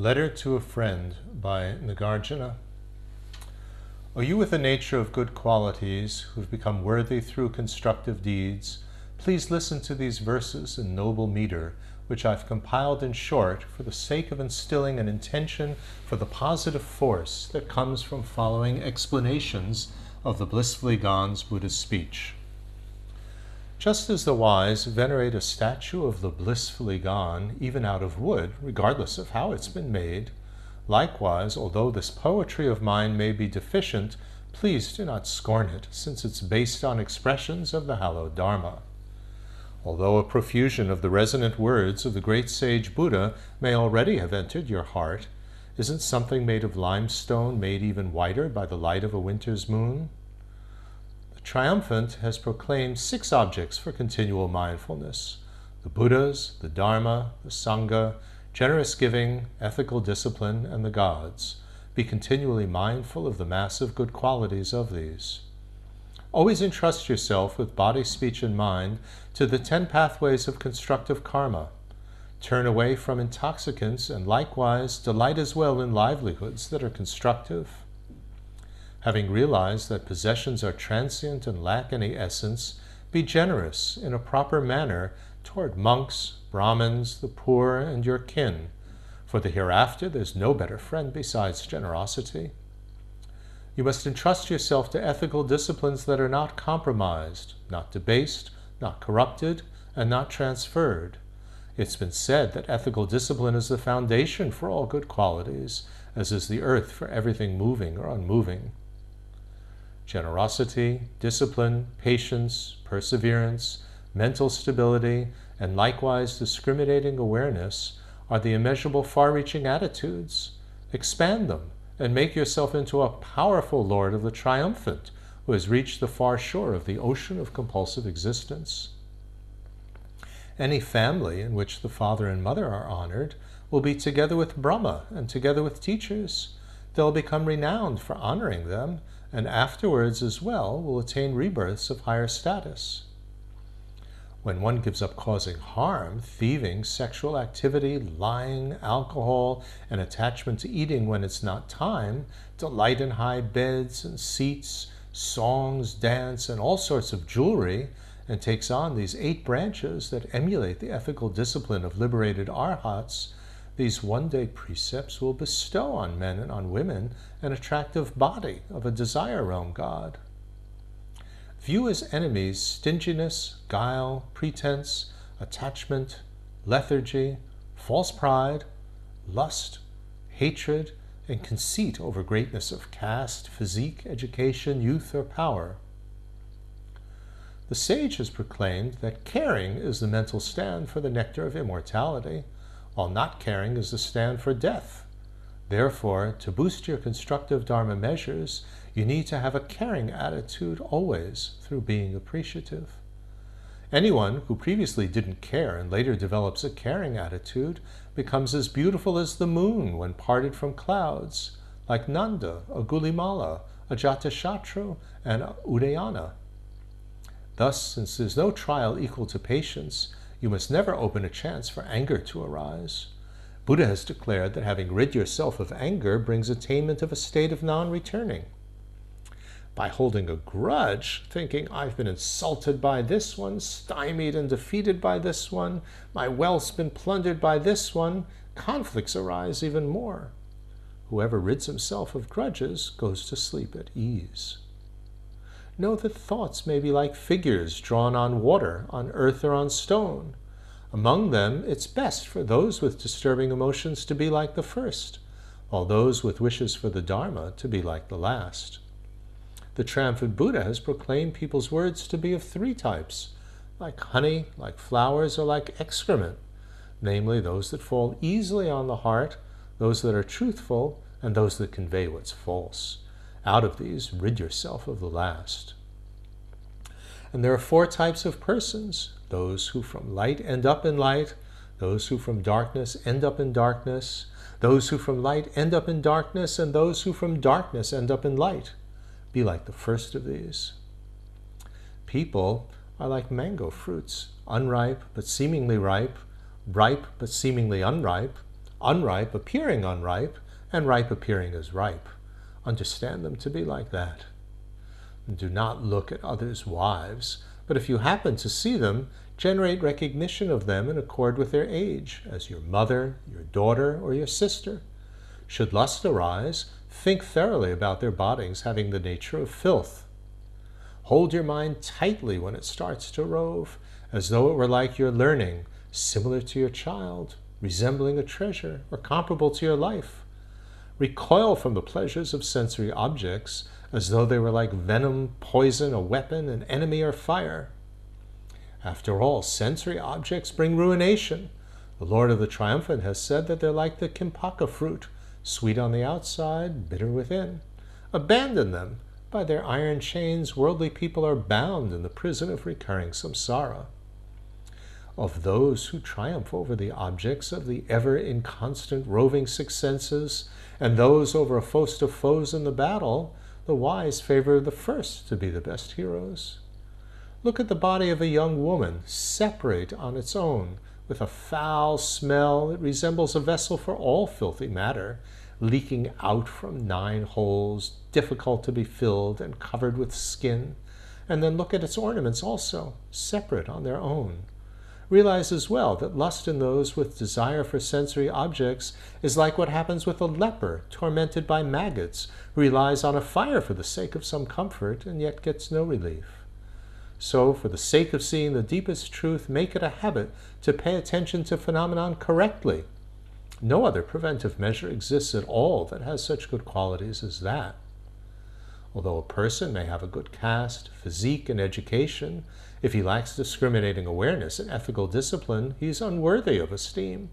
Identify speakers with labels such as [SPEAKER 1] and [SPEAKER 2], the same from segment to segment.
[SPEAKER 1] Letter to a Friend by Nagarjuna. O you with a nature of good qualities, who have become worthy through constructive deeds, please listen to these verses in noble meter, which I've compiled in short for the sake of instilling an intention for the positive force that comes from following explanations of the blissfully gone's Buddha's speech. Just as the wise venerate a statue of the blissfully gone, even out of wood, regardless of how it's been made, likewise, although this poetry of mine may be deficient, please do not scorn it, since it's based on expressions of the hallowed Dharma. Although a profusion of the resonant words of the great sage Buddha may already have entered your heart, isn't something made of limestone made even whiter by the light of a winter's moon? The Triumphant has proclaimed 6 objects for continual mindfulness: the Buddhas, the Dharma, the Sangha, generous giving, ethical discipline, and the gods. Be continually mindful of the massive good qualities of these. Always entrust yourself with body, speech, and mind to the 10 pathways of constructive karma. Turn away from intoxicants and likewise delight as well in livelihoods that are constructive. Having realized that possessions are transient and lack any essence, be generous in a proper manner toward monks, Brahmins, the poor, and your kin. For the hereafter there's no better friend besides generosity. You must entrust yourself to ethical disciplines that are not compromised, not debased, not corrupted, and not transferred. It's been said that ethical discipline is the foundation for all good qualities, as is the earth for everything moving or unmoving. Generosity, discipline, patience, perseverance, mental stability, and likewise discriminating awareness are the immeasurable far-reaching attitudes. Expand them and make yourself into a powerful Lord of the Triumphant who has reached the far shore of the ocean of compulsive existence. Any family in which the father and mother are honored will be together with Brahma and together with teachers. They'll become renowned for honoring them, and afterwards as well will attain rebirths of higher status. When one gives up causing harm, thieving, sexual activity, lying, alcohol, and attachment to eating when it's not time, delight in high beds and seats, songs, dance, and all sorts of jewelry, and takes on these 8 branches that emulate the ethical discipline of liberated arhats, these one-day precepts will bestow on men and on women an attractive body of a desire realm god. View as enemies stinginess, guile, pretense, attachment, lethargy, false pride, lust, hatred, and conceit over greatness of caste, physique, education, youth, or power. The sage has proclaimed that caring is the mental stand for the nectar of immortality, while not caring is the stand for death. Therefore, to boost your constructive Dharma measures, you need to have a caring attitude always through being appreciative. Anyone who previously didn't care and later develops a caring attitude becomes as beautiful as the moon when parted from clouds, like Nanda, Agulimala, Ajatashatru, and Udayana. Thus, since there's no trial equal to patience, you must never open a chance for anger to arise. Buddha has declared that having rid yourself of anger brings attainment of a state of non-returning. By holding a grudge, thinking, I've been insulted by this one, stymied and defeated by this one, my wealth's been plundered by this one, conflicts arise even more. Whoever rids himself of grudges goes to sleep at ease. Know that thoughts may be like figures drawn on water, on earth, or on stone. Among them, it's best for those with disturbing emotions to be like the first, while those with wishes for the Dharma to be like the last. The Triumphant Buddha has proclaimed people's words to be of 3 types, like honey, like flowers, or like excrement, namely those that fall easily on the heart, those that are truthful, and those that convey what's false. Out of these, rid yourself of the last. And there are 4 types of persons: those who from light end up in light, those who from darkness end up in darkness, those who from light end up in darkness, and those who from darkness end up in light. Be like the first of these. People are like mango fruits, unripe but seemingly ripe, ripe but seemingly unripe, unripe appearing unripe, and ripe appearing as ripe. Understand them to be like that. And do not look at others' wives, but if you happen to see them, generate recognition of them in accord with their age, as your mother, your daughter, or your sister. Should lust arise, think thoroughly about their bodies having the nature of filth. Hold your mind tightly when it starts to rove, as though it were like your learning, similar to your child, resembling a treasure, or comparable to your life. Recoil from the pleasures of sensory objects, as though they were like venom, poison, a weapon, an enemy, or fire. After all, sensory objects bring ruination. The Lord of the Triumphant has said that they're like the kimpaka fruit, sweet on the outside, bitter within. Abandon them. By their iron chains, worldly people are bound in the prison of recurring samsara. Of those who triumph over the objects of the ever inconstant roving six senses, and those over a host of foes in the battle, the wise favor the first to be the best heroes. Look at the body of a young woman, separate on its own, with a foul smell. It resembles a vessel for all filthy matter, leaking out from 9 holes, difficult to be filled and covered with skin. And then look at its ornaments also, separate on their own. Realize as well that lust in those with desire for sensory objects is like what happens with a leper tormented by maggots who relies on a fire for the sake of some comfort and yet gets no relief. So, for the sake of seeing the deepest truth, make it a habit to pay attention to phenomenon correctly. No other preventive measure exists at all that has such good qualities as that. Although a person may have a good caste, physique, and education, if he lacks discriminating awareness and ethical discipline, he is unworthy of esteem.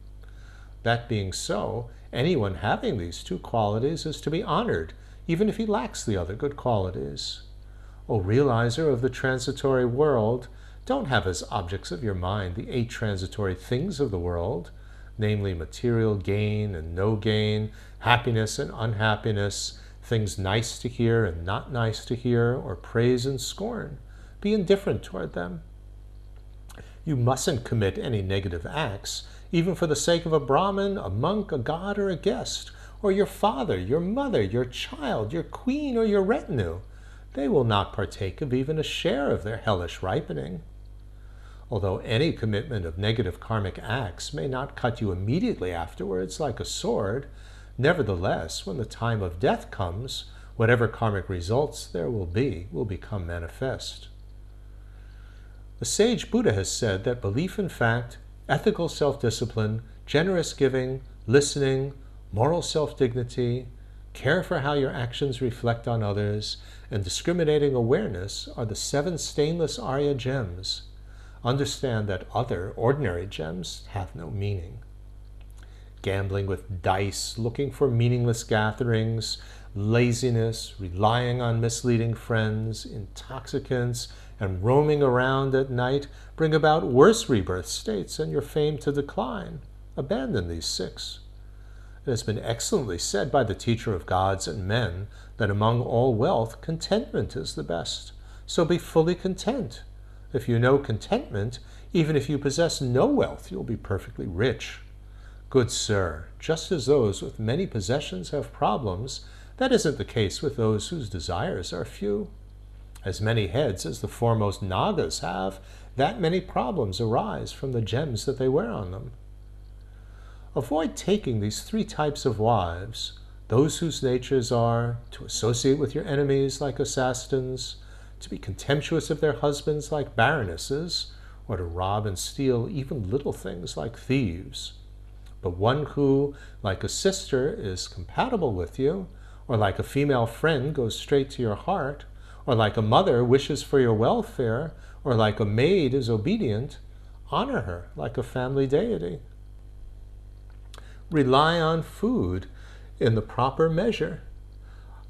[SPEAKER 1] That being so, anyone having these 2 qualities is to be honored, even if he lacks the other good qualities. O realizer of the transitory world, don't have as objects of your mind the 8 transitory things of the world, namely material gain and no gain, happiness and unhappiness, things nice to hear and not nice to hear, or praise and scorn. Be indifferent toward them. You mustn't commit any negative acts, even for the sake of a Brahmin, a monk, a god, or a guest, or your father, your mother, your child, your queen, or your retinue. They will not partake of even a share of their hellish ripening. Although any commitment of negative karmic acts may not cut you immediately afterwards like a sword, nevertheless, when the time of death comes, whatever karmic results there will become manifest. The sage Buddha has said that belief in fact, ethical self-discipline, generous giving, listening, moral self-dignity, care for how your actions reflect on others, and discriminating awareness are the 7 stainless Arya gems. Understand that other, ordinary gems have no meaning. Gambling with dice, looking for meaningless gatherings, laziness, relying on misleading friends, intoxicants, and roaming around at night bring about worse rebirth states and your fame to decline. Abandon these 6. It has been excellently said by the teacher of gods and men that among all wealth, contentment is the best. So be fully content. If you know contentment, even if you possess no wealth, you'll be perfectly rich. Good sir, just as those with many possessions have problems, that isn't the case with those whose desires are few. As many heads as the foremost Nagas have, that many problems arise from the gems that they wear on them. Avoid taking these 3 types of wives, those whose natures are to associate with your enemies like assassins, to be contemptuous of their husbands like baronesses, or to rob and steal even little things like thieves. But one who, like a sister, is compatible with you, or like a female friend goes straight to your heart, or like a mother wishes for your welfare, or like a maid is obedient, honor her like a family deity. Rely on food in the proper measure,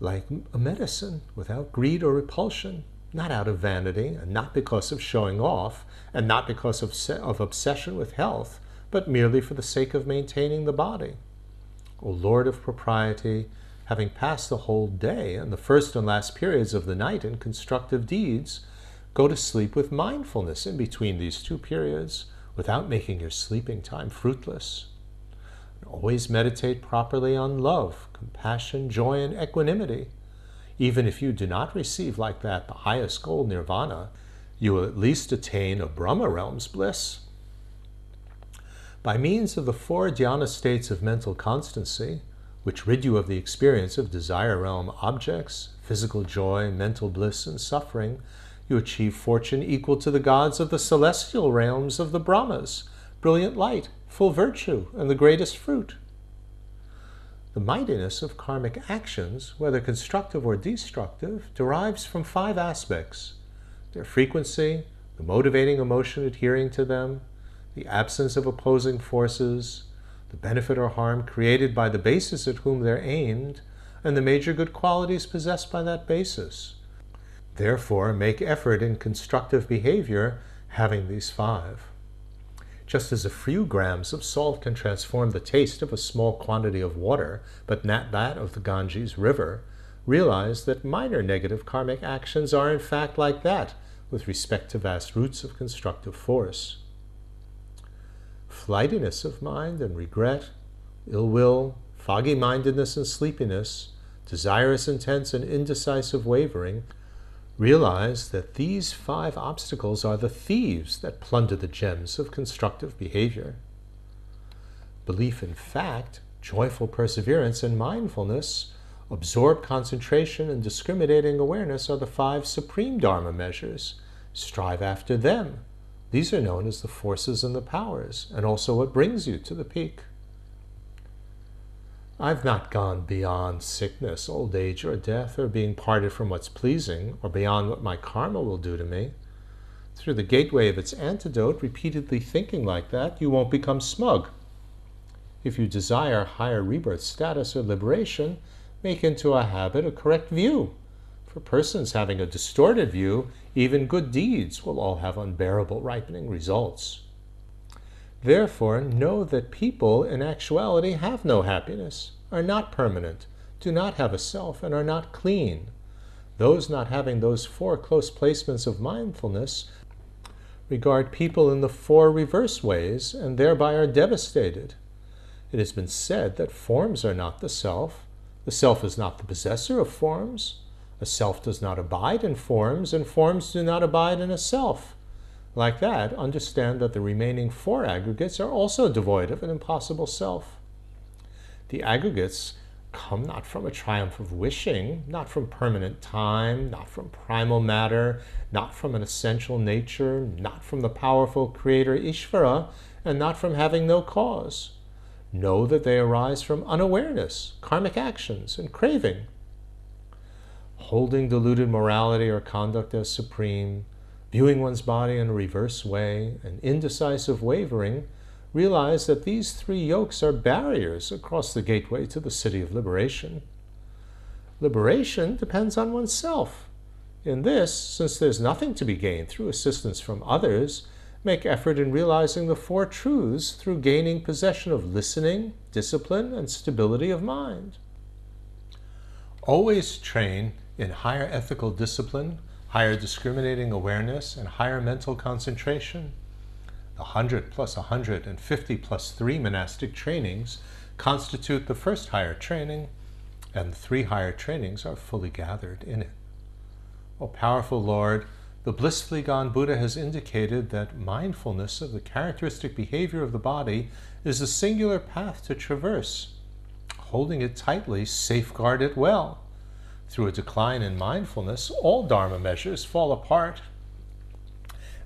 [SPEAKER 1] like a medicine, without greed or repulsion, not out of vanity, and not because of showing off, and not because of obsession with health, but merely for the sake of maintaining the body. O Lord of propriety, having passed the whole day and the first and last periods of the night in constructive deeds, go to sleep with mindfulness in between these 2 periods, without making your sleeping time fruitless. Always meditate properly on love, compassion, joy, and equanimity. Even if you do not receive like that the highest goal, nirvana, you will at least attain a Brahma realm's bliss. By means of the 4 dhyana states of mental constancy, which rid you of the experience of desire realm objects, physical joy, mental bliss, and suffering, you achieve fortune equal to the gods of the celestial realms of the Brahmas, brilliant light, full virtue, and the greatest fruit. The mightiness of karmic actions, whether constructive or destructive, derives from 5 aspects: their frequency, the motivating emotion adhering to them, the absence of opposing forces, the benefit or harm created by the basis at whom they're aimed, and the major good qualities possessed by that basis. Therefore, make effort in constructive behavior having these 5. Just as a few grams of salt can transform the taste of a small quantity of water, but not that of the Ganges River, realize that minor negative karmic actions are in fact like that with respect to vast roots of constructive force. Flightiness of mind and regret, ill will, foggy-mindedness and sleepiness, desirous intense and indecisive wavering, realize that these 5 obstacles are the thieves that plunder the gems of constructive behavior. Belief in fact, joyful perseverance, and mindfulness, absorbed concentration, and discriminating awareness are the 5 supreme Dharma measures. Strive after them. These are known as the forces and the powers, and also what brings you to the peak. I've not gone beyond sickness, old age, or death, or being parted from what's pleasing, or beyond what my karma will do to me. Through the gateway of its antidote, repeatedly thinking like that, you won't become smug. If you desire higher rebirth status or liberation, make into a habit a correct view. For persons having a distorted view, even good deeds will all have unbearable ripening results. Therefore, know that people in actuality have no happiness, are not permanent, do not have a self, and are not clean. Those not having those 4 close placements of mindfulness regard people in the 4 reverse ways and thereby are devastated. It has been said that forms are not the self is not the possessor of forms, a self does not abide in forms, and forms do not abide in a self. Like that, understand that the remaining 4 aggregates are also devoid of an impossible self. The aggregates come not from a triumph of wishing, not from permanent time, not from primal matter, not from an essential nature, not from the powerful creator Ishvara, and not from having no cause. Know that they arise from unawareness, karmic actions, and craving. Holding deluded morality or conduct as supreme, viewing one's body in a reverse way, and indecisive wavering, realize that these 3 yokes are barriers across the gateway to the city of liberation. Liberation depends on oneself. In this, since there's nothing to be gained through assistance from others, make effort in realizing the 4 truths through gaining possession of listening, discipline, and stability of mind. Always train in higher ethical discipline, higher discriminating awareness, and higher mental concentration. The 100 plus 100 and 50 plus 3 monastic trainings constitute the first higher training, and the 3 higher trainings are fully gathered in it. O powerful Lord, the blissfully gone Buddha has indicated that mindfulness of the characteristic behavior of the body is a singular path to traverse. Holding it tightly, safeguard it well. Through a decline in mindfulness, all Dharma measures fall apart.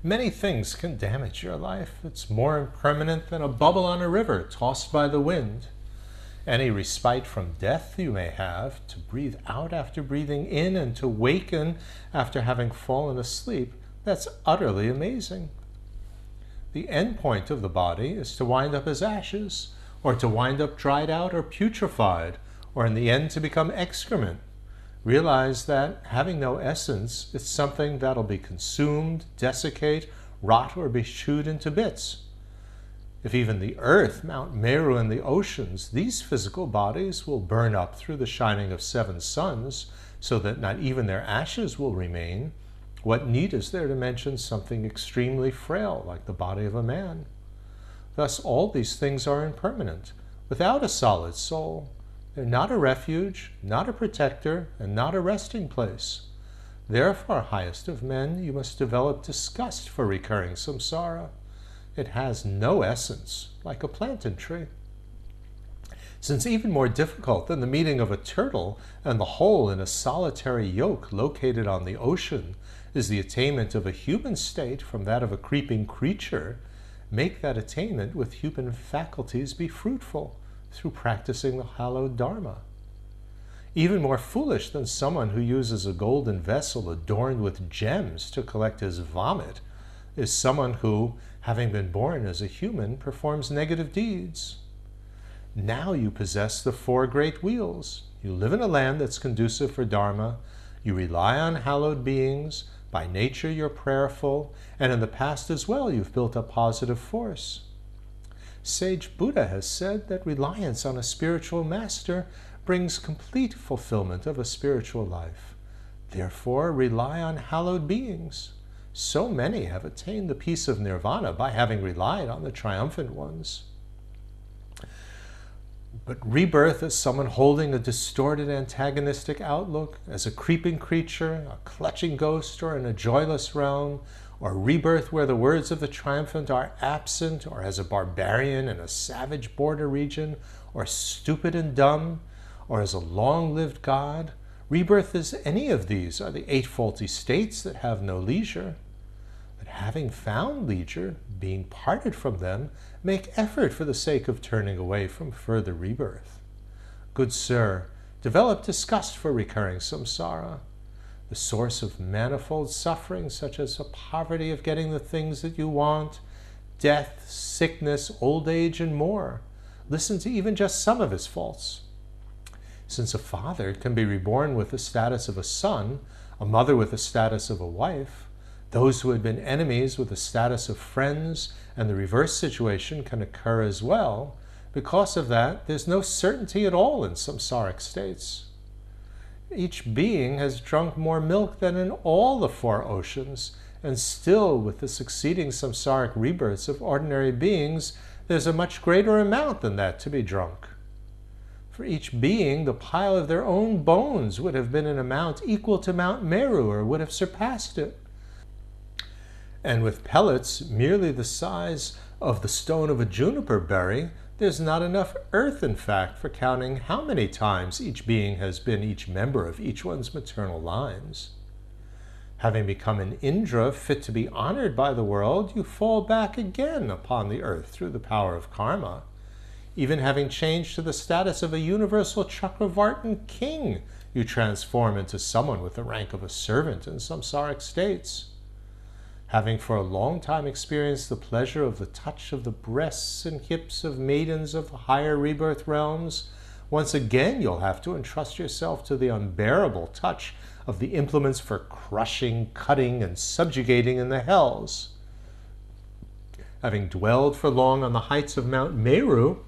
[SPEAKER 1] Many things can damage your life. It's more impermanent than a bubble on a river tossed by the wind. Any respite from death you may have, to breathe out after breathing in and to waken after having fallen asleep, that's utterly amazing. The end point of the body is to wind up as ashes, or to wind up dried out or putrefied, or in the end to become excrement. Realize that having no essence, it's something that'll be consumed, desiccate, rot, or be chewed into bits. If even the earth, Mount Meru, and the oceans, these physical bodies will burn up through the shining of 7 suns, so that not even their ashes will remain, what need is there to mention something extremely frail, like the body of a man? Thus all these things are impermanent. without a solid soul. They're not a refuge, not a protector, and not a resting place. Therefore, highest of men, you must develop disgust for recurring samsara. It has no essence, like a plantain tree. Since even more difficult than the meeting of a turtle and the hole in a solitary yoke located on the ocean is the attainment of a human state from that of a creeping creature, make that attainment with human faculties be fruitful through practicing the hallowed Dharma. Even more foolish than someone who uses a golden vessel adorned with gems to collect his vomit is someone who, having been born as a human, performs negative deeds. Now you possess the four great wheels. You live in a land that's conducive for Dharma. You rely on hallowed beings. By nature you're prayerful. And in the past as well you've built up positive force. Sage Buddha has said that reliance on a spiritual master brings complete fulfillment of a spiritual life. Therefore, rely on hallowed beings. So many have attained the peace of nirvana by having relied on the triumphant ones. But rebirth as someone holding a distorted antagonistic outlook, as a creeping creature, a clutching ghost, or in a joyless realm, or rebirth where the words of the triumphant are absent, or as a barbarian in a savage border region, or stupid and dumb, or as a long-lived god, rebirth as any of these are the eight faulty states that have no leisure. But having found leisure, being parted from them, make effort for the sake of turning away from further rebirth. Good sir, develop disgust for recurring samsara, the source of manifold suffering, such as the poverty of getting the things that you want, death, sickness, old age, and more. Listen to even just some of his faults. Since a father can be reborn with the status of a son, a mother with the status of a wife, those who had been enemies with the status of friends, and the reverse situation can occur as well. Because of that, there's no certainty at all in samsaric states. Each being has drunk more milk than in all the four oceans, and still with the succeeding samsaric rebirths of ordinary beings, there's a much greater amount than that to be drunk. For each being, the pile of their own bones would have been an amount equal to Mount Meru, or would have surpassed it. And with pellets merely the size of the stone of a juniper berry, there's not enough earth, in fact, for counting how many times each being has been each member of each one's maternal lines. Having become an Indra fit to be honored by the world, you fall back again upon the earth through the power of karma. Even having changed to the status of a universal Chakravartin king, you transform into someone with the rank of a servant in samsaric states. Having for a long time experienced the pleasure of the touch of the breasts and hips of maidens of the higher rebirth realms, once again you'll have to entrust yourself to the unbearable touch of the implements for crushing, cutting, and subjugating in the hells. Having dwelled for long on the heights of Mount Meru,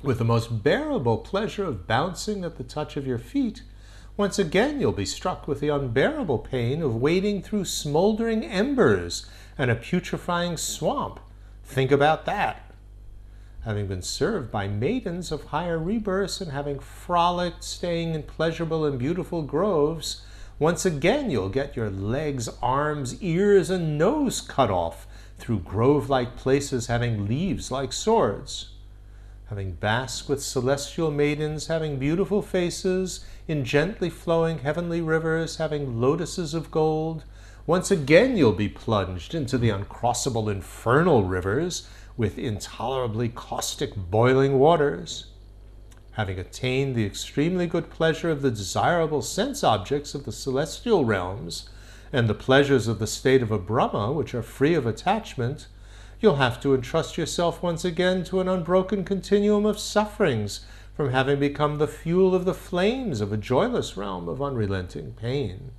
[SPEAKER 1] with the most bearable pleasure of bouncing at the touch of your feet, once again you'll be struck with the unbearable pain of wading through smoldering embers and a putrefying swamp. Think about that. Having been served by maidens of higher rebirths and having frolicked, staying in pleasurable and beautiful groves, once again you'll get your legs, arms, ears, and nose cut off through grove-like places having leaves like swords. Having basked with celestial maidens, having beautiful faces, in gently flowing heavenly rivers, having lotuses of gold, once again you'll be plunged into the uncrossable infernal rivers with intolerably caustic boiling waters. Having attained the extremely good pleasure of the desirable sense objects of the celestial realms, and the pleasures of the state of a Brahma, which are free of attachment, you'll have to entrust yourself once again to an unbroken continuum of sufferings from having become the fuel of the flames of a joyless realm of unrelenting pain.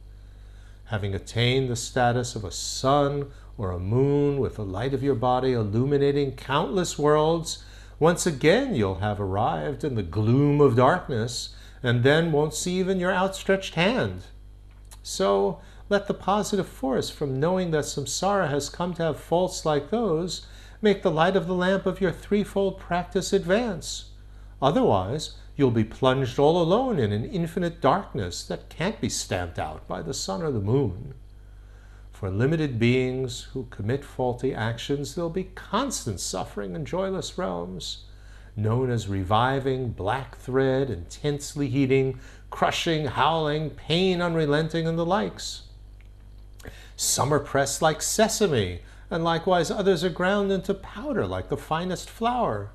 [SPEAKER 1] Having attained the status of a sun or a moon with the light of your body illuminating countless worlds, once again you'll have arrived in the gloom of darkness and then won't see even your outstretched hand. So, let the positive force from knowing that samsara has come to have faults like those make the light of the lamp of your threefold practice advance. Otherwise, you'll be plunged all alone in an infinite darkness that can't be stamped out by the sun or the moon. For limited beings who commit faulty actions, there'll be constant suffering in joyless realms, known as reviving, black thread, intensely heating, crushing, howling, pain unrelenting, and the likes. Some are pressed like sesame, and likewise others are ground into powder like the finest flour.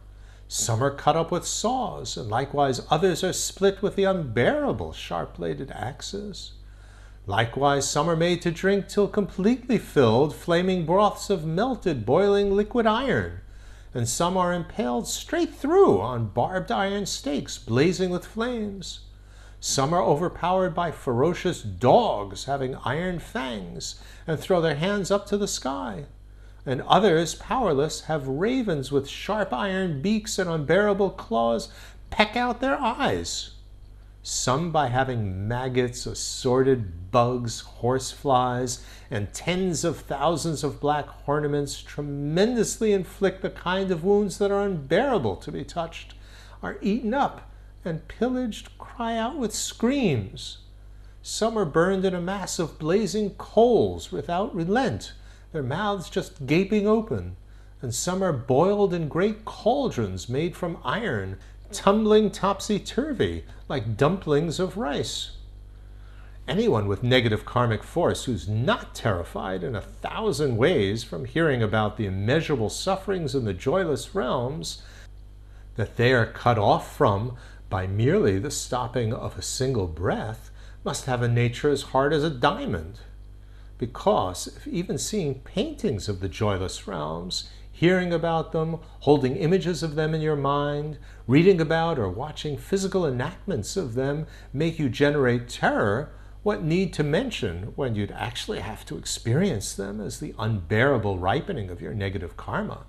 [SPEAKER 1] Some are cut up with saws, and likewise others are split with the unbearable sharp-bladed axes. Likewise some are made to drink till completely filled flaming broths of melted, boiling liquid iron, and some are impaled straight through on barbed iron stakes blazing with flames. Some are overpowered by ferocious dogs having iron fangs and throw their hands up to the sky. And others, powerless, have ravens with sharp iron beaks and unbearable claws peck out their eyes. Some by having maggots, assorted bugs, horseflies, and tens of thousands of black ornaments tremendously inflict the kind of wounds that are unbearable to be touched, are eaten up and pillaged, cry out with screams. Some are burned in a mass of blazing coals without relent, their mouths just gaping open, and some are boiled in great cauldrons made from iron, tumbling topsy-turvy like dumplings of rice. Anyone with negative karmic force who's not terrified in 1,000 ways from hearing about the immeasurable sufferings in the joyless realms that they are cut off from by merely the stopping of a single breath must have a nature as hard as a diamond. Because if even seeing paintings of the joyless realms, hearing about them, holding images of them in your mind, reading about or watching physical enactments of them make you generate terror, what need to mention when you'd actually have to experience them as the unbearable ripening of your negative karma?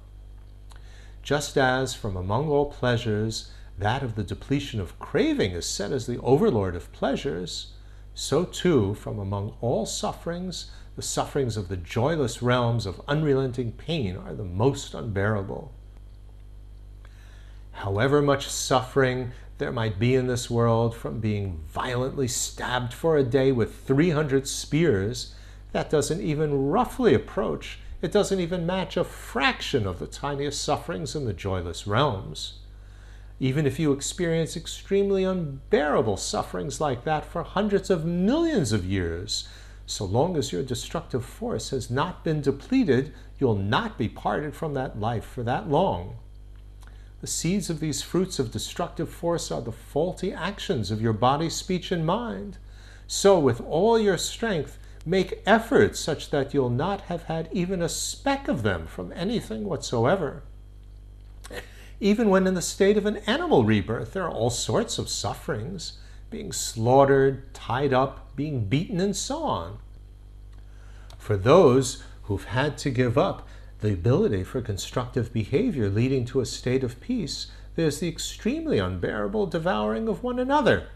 [SPEAKER 1] Just as from among all pleasures, that of the depletion of craving is set as the overlord of pleasures, so too from among all sufferings, the sufferings of the joyless realms of unrelenting pain are the most unbearable. However much suffering there might be in this world from being violently stabbed for a day with 300 spears, that doesn't even roughly approach, it doesn't even match a fraction of the tiniest sufferings in the joyless realms. Even if you experience extremely unbearable sufferings like that for hundreds of millions of years, so long as your destructive force has not been depleted, you'll not be parted from that life for that long. The seeds of these fruits of destructive force are the faulty actions of your body, speech, and mind. So with all your strength, make efforts such that you'll not have had even a speck of them from anything whatsoever. Even when in the state of an animal rebirth, there are all sorts of sufferings, being slaughtered, tied up, being beaten, and so on. For those who've had to give up the ability for constructive behavior leading to a state of peace, there's the extremely unbearable devouring of one another.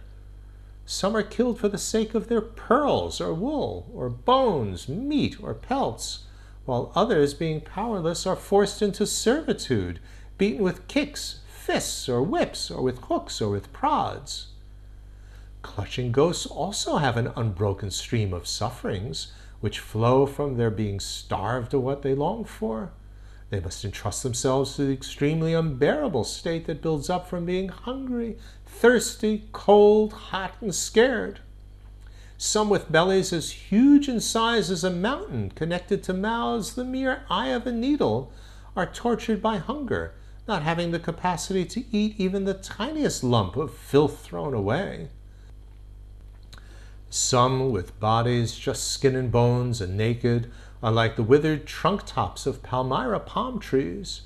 [SPEAKER 1] Some are killed for the sake of their pearls or wool or bones, meat or pelts, while others, being powerless, are forced into servitude, beaten with kicks, fists, or whips, or with hooks, or with prods. Clutching ghosts also have an unbroken stream of sufferings, which flow from their being starved of what they long for. They must entrust themselves to the extremely unbearable state that builds up from being hungry, thirsty, cold, hot, and scared. Some with bellies as huge in size as a mountain, connected to mouths the mere eye of a needle, are tortured by hunger, not having the capacity to eat even the tiniest lump of filth thrown away. Some with bodies just skin and bones and naked are like the withered trunk tops of palmyra palm trees,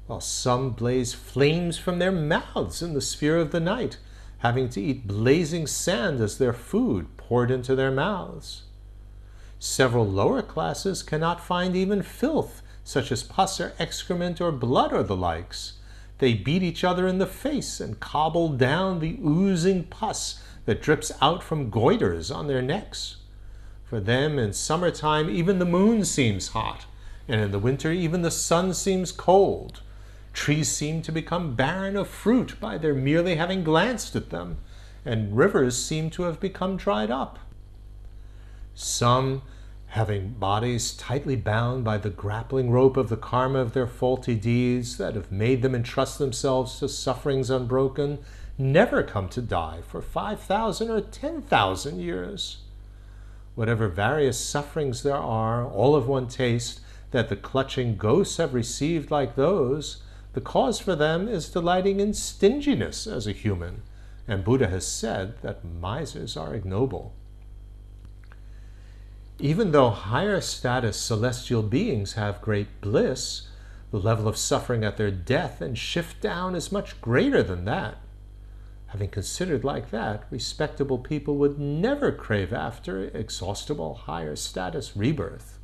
[SPEAKER 1] while some blaze flames from their mouths in the sphere of the night, having to eat blazing sand as their food poured into their mouths. Several lower classes cannot find even filth, such as pus or excrement or blood or the likes. They beat each other in the face and cobble down the oozing pus that drips out from goiters on their necks. For them, in summertime, even the moon seems hot, and in the winter, even the sun seems cold. Trees seem to become barren of fruit by their merely having glanced at them, and rivers seem to have become dried up. Some, having bodies tightly bound by the grappling rope of the karma of their faulty deeds that have made them entrust themselves to sufferings unbroken, never come to die for 5,000 or 10,000 years. Whatever various sufferings there are, all of one taste, that the clutching ghosts have received like those, the cause for them is delighting in stinginess as a human, and Buddha has said that misers are ignoble. Even though higher status celestial beings have great bliss, the level of suffering at their death and shift down is much greater than that. Having considered like that, respectable people would never crave after exhaustible higher status rebirth.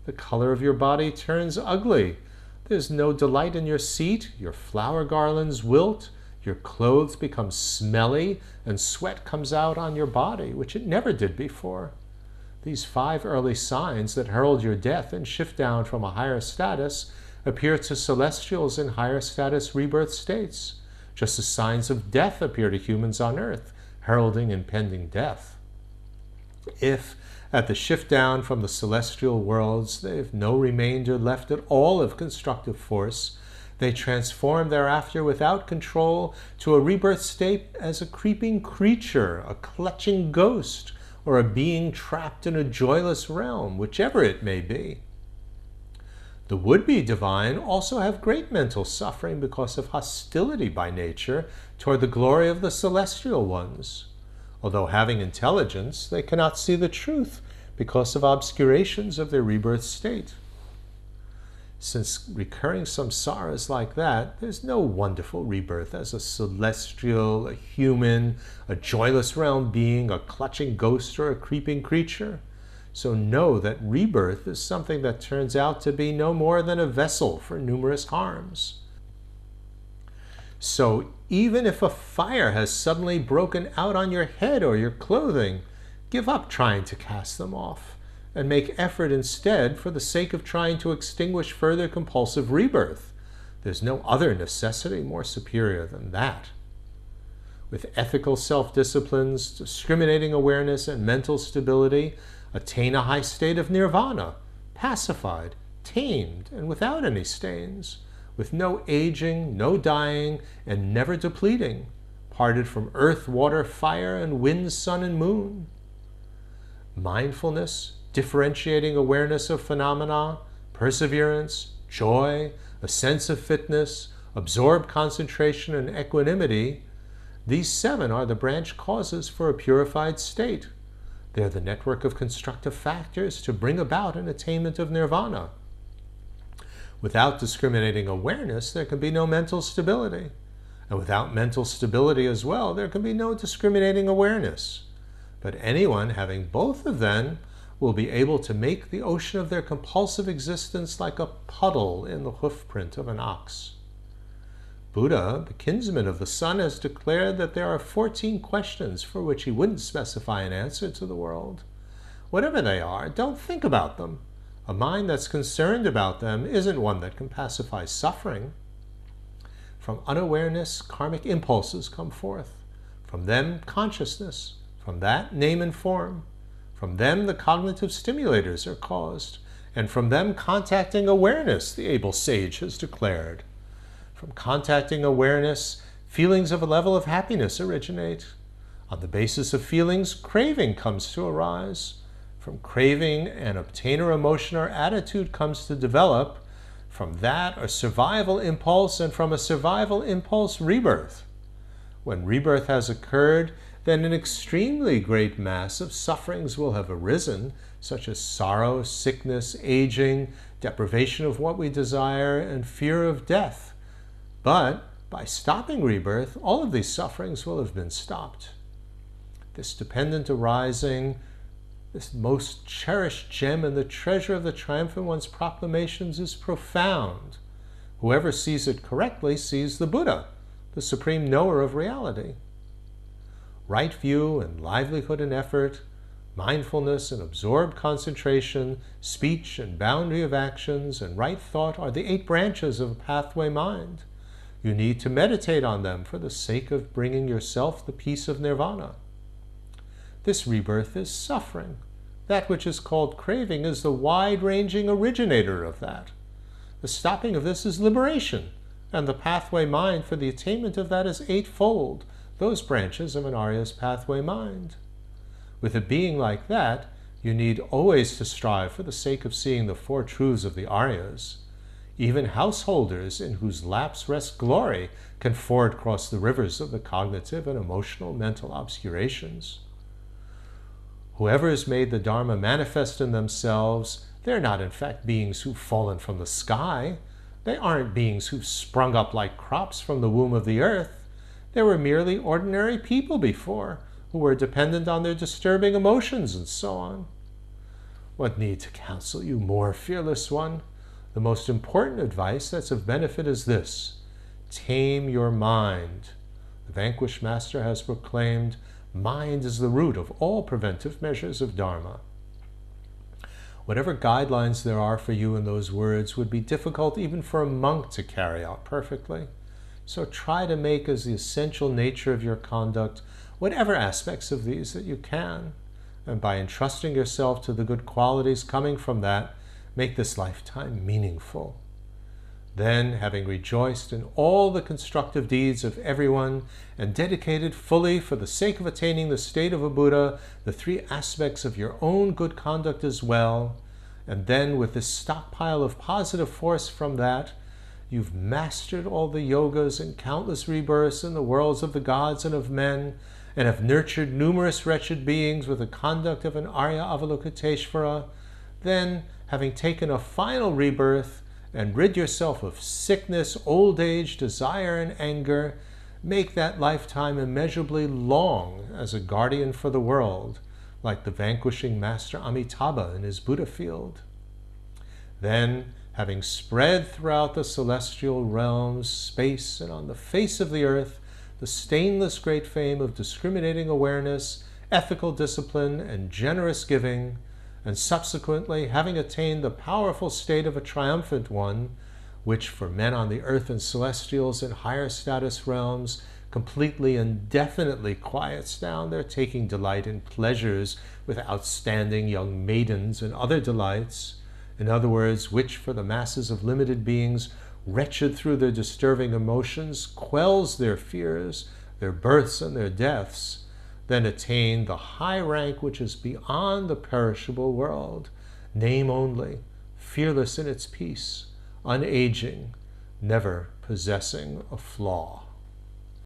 [SPEAKER 1] The color of your body turns ugly. There's no delight in your seat, your flower garlands wilt, your clothes become smelly, and sweat comes out on your body, which it never did before. These 5 early signs that herald your death and shift down from a higher status appear to celestials in higher status rebirth states, just as signs of death appear to humans on earth, heralding impending death. If, at the shift down from the celestial worlds, they've no remainder left at all of constructive force, they transform thereafter without control to a rebirth state as a creeping creature, a clutching ghost, or a being trapped in a joyless realm, whichever it may be. The would-be divine also have great mental suffering because of hostility by nature toward the glory of the celestial ones. Although having intelligence, they cannot see the truth because of obscurations of their rebirth state. Since recurring samsara is like that, there's no wonderful rebirth as a celestial, a human, a joyless realm being, a clutching ghost, or a creeping creature. So know that rebirth is something that turns out to be no more than a vessel for numerous harms. So even if a fire has suddenly broken out on your head or your clothing, give up trying to cast them off, and make effort instead for the sake of trying to extinguish further compulsive rebirth. There's no other necessity more superior than that. With ethical self-disciplines, discriminating awareness, and mental stability, attain a high state of nirvana, pacified, tamed, and without any stains, with no aging, no dying, and never depleting, parted from earth, water, fire, and wind, sun, and moon. Mindfulness, differentiating awareness of phenomena, perseverance, joy, a sense of fitness, absorbed concentration, and equanimity, these 7 are the branch causes for a purified state. They're the network of constructive factors to bring about an attainment of nirvana. Without discriminating awareness, there can be no mental stability. And without mental stability as well, there can be no discriminating awareness. But anyone having both of them will be able to make the ocean of their compulsive existence like a puddle in the hoofprint of an ox. Buddha, the kinsman of the sun, has declared that there are 14 questions for which he wouldn't specify an answer to the world. Whatever they are, don't think about them. A mind that's concerned about them isn't one that can pacify suffering. From unawareness, karmic impulses come forth. From them, consciousness. From that, name and form. From them, the cognitive stimulators are caused, and from them contacting awareness, the able sage has declared. From contacting awareness, feelings of a level of happiness originate. On the basis of feelings, craving comes to arise. From craving, an obtainer emotion or attitude comes to develop. From that, a survival impulse, and from a survival impulse, rebirth. When rebirth has occurred, then an extremely great mass of sufferings will have arisen, such as sorrow, sickness, aging, deprivation of what we desire, and fear of death. But by stopping rebirth, all of these sufferings will have been stopped. This dependent arising, this most cherished gem and the treasure of the Triumphant One's proclamations is profound. Whoever sees it correctly sees the Buddha, the supreme knower of reality. Right view and livelihood and effort, Mindfulness and absorbed concentration, speech and boundary of actions, and right thought are the 8 branches of a pathway mind. You need to meditate on them for the sake of bringing yourself the peace of nirvana. This rebirth is suffering. That which is called craving is the wide-ranging originator of that. The stopping of this is liberation, and the pathway mind for the attainment of that is 8-fold, those branches of an Arya's pathway mind. With a being like that, you need always to strive for the sake of seeing the 4 truths of the Aryas. Even householders in whose laps rests glory can ford across the rivers of the cognitive and emotional mental obscurations. Whoever has made the Dharma manifest in themselves, they're not in fact beings who've fallen from the sky. They aren't beings who've sprung up like crops from the womb of the earth. They were merely ordinary people before, who were dependent on their disturbing emotions and so on. What need to counsel you more, fearless one? The most important advice that's of benefit is this: tame your mind. The vanquished master has proclaimed, mind is the root of all preventive measures of Dharma. Whatever guidelines there are for you in those words would be difficult even for a monk to carry out perfectly. So try to make as the essential nature of your conduct whatever aspects of these that you can, and by entrusting yourself to the good qualities coming from that, make this lifetime meaningful. Then, having rejoiced in all the constructive deeds of everyone, and dedicated fully for the sake of attaining the state of a Buddha, the 3 aspects of your own good conduct as well, and then with this stockpile of positive force from that, you've mastered all the yogas and countless rebirths in the worlds of the gods and of men, and have nurtured numerous wretched beings with the conduct of an Arya Avalokiteshvara, then, having taken a final rebirth and rid yourself of sickness, old age, desire, and anger, make that lifetime immeasurably long as a guardian for the world, like the vanquishing master Amitabha in his Buddha field. Then, having spread throughout the celestial realms, space, and on the face of the earth, the stainless great fame of discriminating awareness, ethical discipline, and generous giving, and subsequently having attained the powerful state of a triumphant one, which for men on the earth and celestials in higher status realms completely and definitely quiets down their taking delight in pleasures with outstanding young maidens and other delights, in other words, which for the masses of limited beings wretched through their disturbing emotions, quells their fears, their births and their deaths, then attain the high rank which is beyond the perishable world, name only, fearless in its peace, unaging, never possessing a flaw.